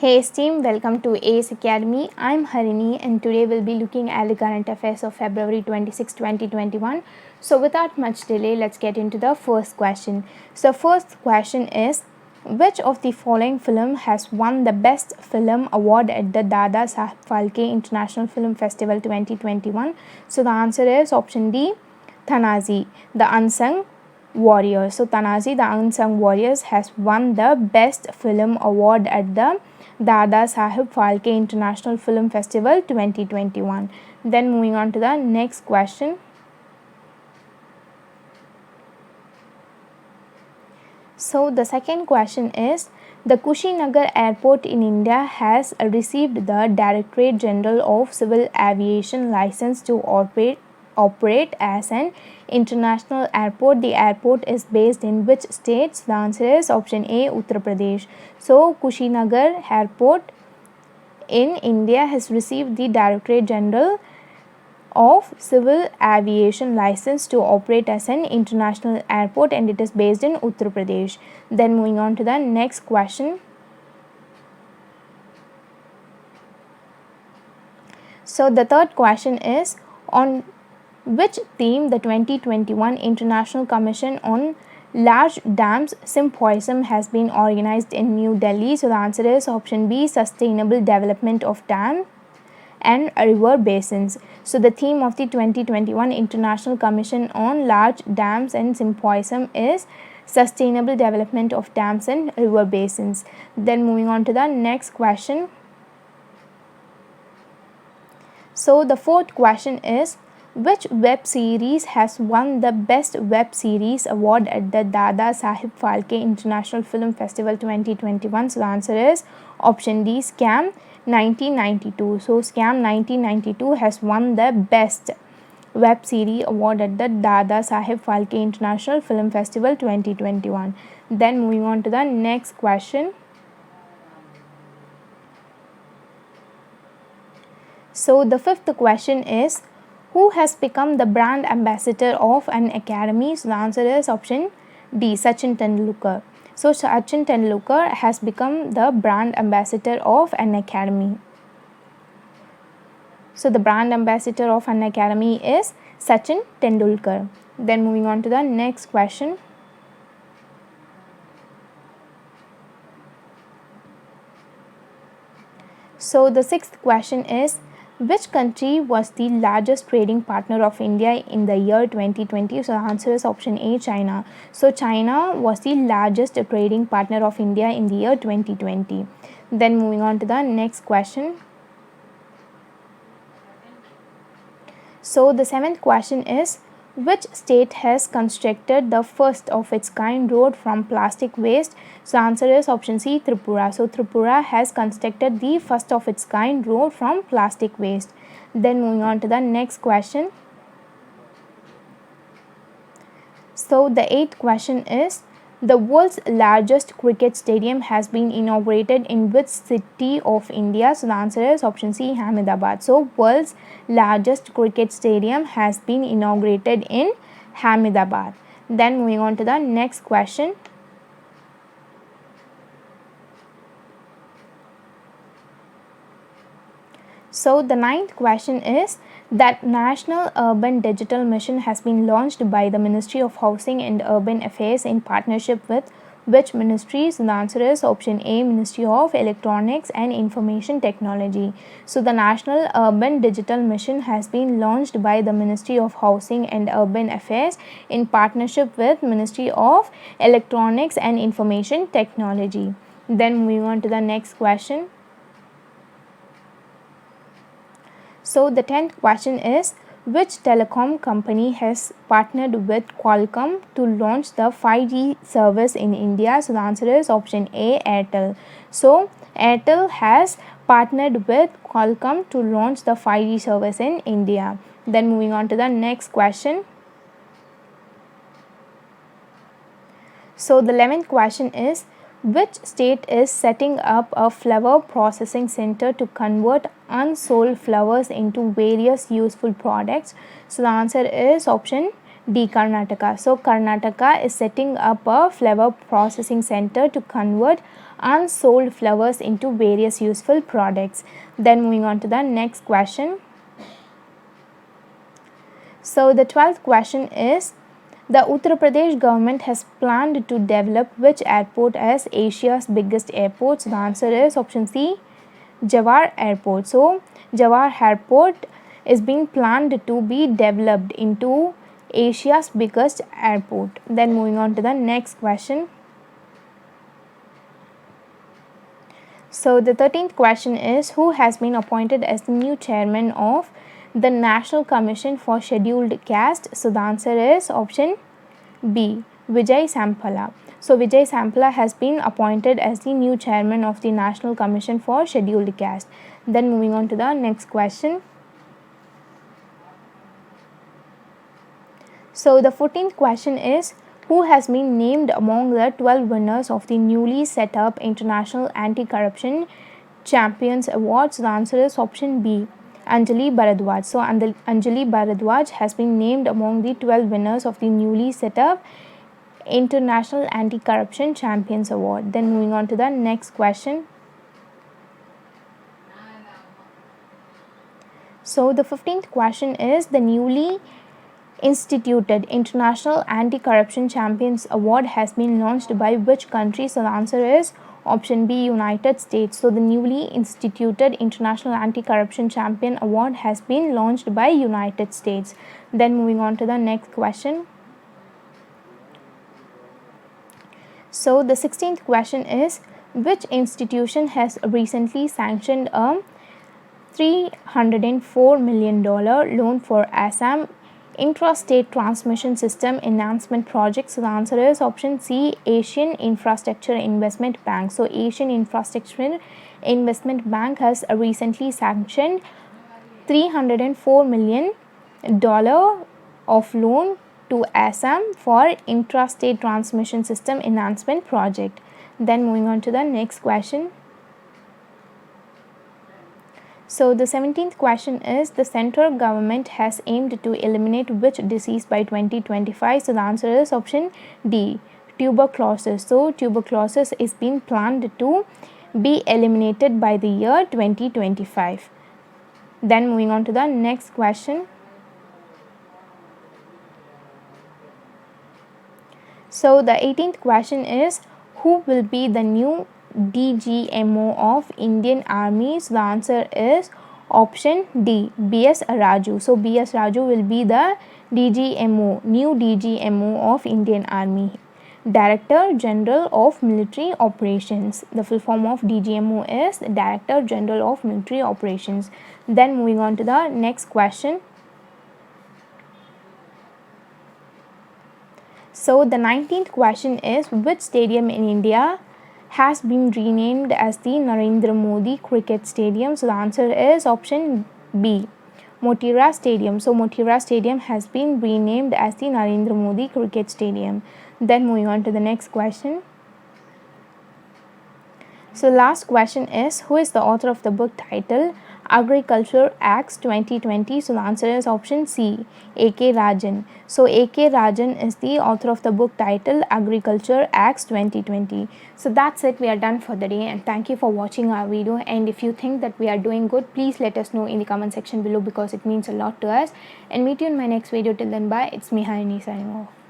Hey team, welcome to ACE Academy. I'm Harini and today we'll be looking at the current affairs of February 26, 2021. So without much delay, let's get into the first question. So first question is, which of the following film has won the Best Film Award at the Dada Saheb Phalke International Film Festival 2021? So the answer is option D, Thanazi, the Unsung Warriors. So Thanazi, the Unsung Warriors has won the Best Film Award at the Dada Saheb Phalke International Film Festival 2021. Then moving on to the next question. So the second question is, the Kushinagar Airport in India has received the Directorate General of Civil Aviation license to operate as an international airport. The airport is based in which states? The answer is option A, Uttar Pradesh. So Kushinagar Airport in India has received the Directorate General of Civil Aviation license to operate as an international airport and it is based in Uttar Pradesh. Then moving on to the next question. So the third question is, on which theme the 2021 International Commission on Large Dams Symposium has been organized in New Delhi? So the answer is option B, Sustainable Development of Dam and river basins. So the theme of the 2021 International Commission on Large Dams and Symposium is Sustainable Development of Dams and River Basins. Then moving on to the next question. So the fourth question is, which web series has won the Best Web Series Award at the Dada Saheb Phalke International Film Festival 2021? So the answer is option D, Scam 1992. So Scam 1992 has won the Best Web Series Award at the Dada Saheb Phalke International Film Festival 2021. Then moving on to the next question. So the fifth question is, who has become the brand ambassador of an academy? So the answer is option D, Sachin Tendulkar. So Sachin Tendulkar has become the brand ambassador of an academy. So the brand ambassador of an academy is Sachin Tendulkar. Then moving on to the next question. So the sixth question is, which country was the largest trading partner of India in the year 2020? So the answer is option A, China. So China was the largest trading partner of India in the year 2020. Then moving on to the next question. So the seventh question is, which state has constructed the first of its kind road from plastic waste? So answer is option C, Tripura. So Tripura has constructed the first of its kind road from plastic waste. Then moving on to the next question. So the eighth question is, the world's largest cricket stadium has been inaugurated in which city of India? So the answer is option C, Ahmedabad. So world's largest cricket stadium has been inaugurated in Ahmedabad. Then moving on to the next question. So the ninth question is, that National Urban Digital Mission has been launched by the Ministry of Housing and Urban Affairs in partnership with which ministries? The answer is option A, Ministry of Electronics and Information Technology. So the National Urban Digital Mission has been launched by the Ministry of Housing and Urban Affairs in partnership with Ministry of Electronics and Information Technology. Then moving on to the next question. So the 10th question is, which telecom company has partnered with Qualcomm to launch the 5G service in India? So the answer is option A, Airtel. So Airtel has partnered with Qualcomm to launch the 5G service in India. Then moving on to the next question. So the 11th question is, which state is setting up a flower processing center to convert unsold flowers into various useful products? So the answer is option D, Karnataka. So Karnataka is setting up a flower processing center to convert unsold flowers into various useful products. Then moving on to the next question. So the 12th question is, the Uttar Pradesh government has planned to develop which airport as Asia's biggest airport? So the answer is option C, Jawar Airport. So Jawar Airport is being planned to be developed into Asia's biggest airport. Then moving on to the next question. So the 13th question is, who has been appointed as the new chairman of the National Commission for Scheduled Caste? So the answer is option B, Vijay Sampala. So Vijay Sampala has been appointed as the new chairman of the National Commission for Scheduled Caste. Then moving on to the next question. So the 14th question is, who has been named among the 12 winners of the newly set up International Anti-Corruption Champions Awards? The answer is option B, Anjali Bharadwaj. So Anjali Bharadwaj has been named among the 12 winners of the newly set up International Anti-Corruption Champions Award. Then moving on to the next question. So the 15th question is, the newly instituted International Anti-Corruption Champions Award has been launched by which country? So the answer is option B, United States. So the newly instituted International Anti-Corruption Champion Award has been launched by United States. Then moving on to the next question. So the 16th question is, which institution has recently sanctioned a $304 million loan for Assam Intrastate Transmission System Enhancement Project? So the answer is option C, Asian Infrastructure Investment Bank. So Asian Infrastructure Investment Bank has recently sanctioned $304 million of loan to Assam for Intrastate Transmission System Enhancement Project. Then moving on to the next question. So the 17th question is, the central government has aimed to eliminate which disease by 2025? So the answer is option D, tuberculosis. So tuberculosis is being planned to be eliminated by the year 2025. Then moving on to the next question. So the 18th question is, who will be the new DGMO of Indian Army? So the answer is option D, B.S. Raju. So B.S. Raju will be the DGMO, new DGMO of Indian Army, Director General of Military Operations. The full form of DGMO is Director General of Military Operations. Then moving on to the next question. So the 19th question is, which stadium in India has been renamed as the Narendra Modi Cricket Stadium? So the answer is option B, Motira Stadium. So Motira Stadium has been renamed as the Narendra Modi Cricket Stadium. Then moving on to the next question. So last question is, who is the author of the book titled Agriculture Acts 2020? So the answer is option C, A.K. Rajan. So A.K. Rajan is the author of the book titled Agriculture Acts 2020. So that's it, we are done for the day, and thank you for watching our video. And if you think that we are doing good, please let us know in the comment section below, because it means a lot to us. And meet you in my next video. Till then, bye. It's me, Harini, signing off.